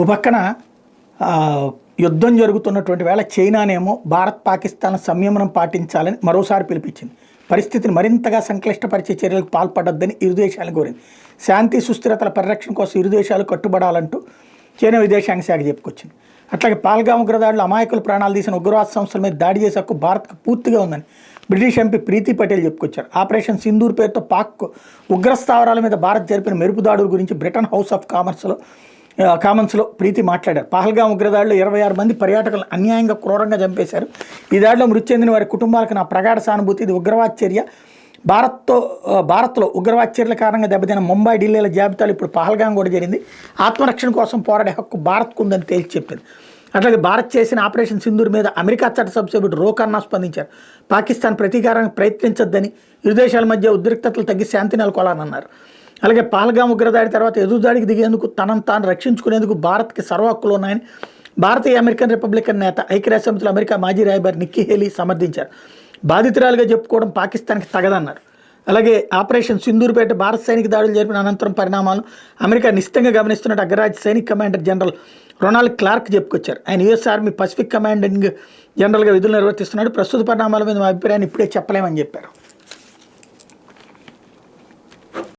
ఓ పక్కన యుద్ధం జరుగుతున్నటువంటి వేళ చైనానేమో భారత్ పాకిస్తాన్ సంయమనం పాటించాలని మరోసారి పిలిపించింది. పరిస్థితిని మరింతగా సంక్లిష్టపరిచే చర్యలకు పాల్పడొద్దని ఇరు దేశాలను కోరింది. శాంతి సుస్థిరతల పరిరక్షణ కోసం ఇరు దేశాలు కట్టుబడాలంటూ చైనా విదేశాంగ శాఖ చెప్పుకొచ్చింది. అట్లాగే పాల్గామ్ ఉగ్రదాడులు అమాయకులు ప్రాణాలు తీసిన ఉగ్రవాద సంస్థల మీద దాడి చేసే హక్కు భారత్కు పూర్తిగా ఉందని బ్రిటిష్ ఎంపీ ప్రీతి పటేల్ చెప్పుకొచ్చారు. ఆపరేషన్ సింధూర్ పేరుతో పాక్ ఉగ్రస్థావరాల మీద భారత్ జరిపిన మెరుపు దాడుల గురించి బ్రిటన్ హౌస్ ఆఫ్ కామన్స్లో ప్రీతి మాట్లాడారు. పహల్గామ్ ఉగ్రదాడిలో 26 మంది పర్యాటకులను అన్యాయంగా క్రూరంగా చంపేశారు. ఈ దాడిలో మృతి చెందిన వారి కుటుంబాలకు నా ప్రగాఢ సానుభూతి. ఇది ఉగ్రవాద చర్య. భారత్లో ఉగ్రవాద చర్యల కారణంగా దెబ్బతిన్న ముంబై, ఢిల్లీల జాబితాలు ఇప్పుడు పహల్గామ్ కూడా జరిగింది. ఆత్మరక్షణ కోసం పోరాడే హక్కు భారత్కు ఉందని తేల్చి చెప్పింది. అట్లాగే భారత్ చేసిన ఆపరేషన్ సింధూర్ మీద అమెరికా చట్టసభ సభ్యుడు రో ఖన్నా స్పందించారు. పాకిస్తాన్ ప్రతీకారానికి ప్రయత్నించొద్దని, ఇరు దేశాల మధ్య ఉద్రిక్తతలు తగ్గి శాంతి నెలకొలాలన్నారు. అలాగే పహల్గామ్ ఉగ్రదాడి తర్వాత ఎదురుదాడికి దిగేందుకు తనను తాను రక్షించుకునేందుకు భారత్కి సర్వ హక్కులు ఉన్నాయని భారతీయ అమెరికన్ రిపబ్లికన్ నేత, ఐక్యరాజ్య సమితిలో అమెరికా మాజీ రాయబారి నిక్కీ హేలీ సమర్థించారు. బాధితురాలుగా చెప్పుకోవడం పాకిస్తాన్కి తగదన్నారు. అలాగే ఆపరేషన్ సింధూర్పేట భారత సైనిక దాడులు జరిపిన అనంతరం పరిణామాలు అమెరికా నిశ్చితంగా గమనిస్తున్నట్టు అగ్రరాజ్య సైనిక కమాండర్ జనరల్ రొనాల్డ్ క్లార్క్ చెప్పుకొచ్చారు. ఆయన యుఎస్ ఆర్మీ పసిఫిక్ కమాండింగ్ జనరల్గా విధులు నిర్వర్తిస్తున్నాడు. ప్రస్తుత పరిణామాల మీద మా అభిప్రాయాన్ని ఇప్పుడే చెప్పలేమని చెప్పారు.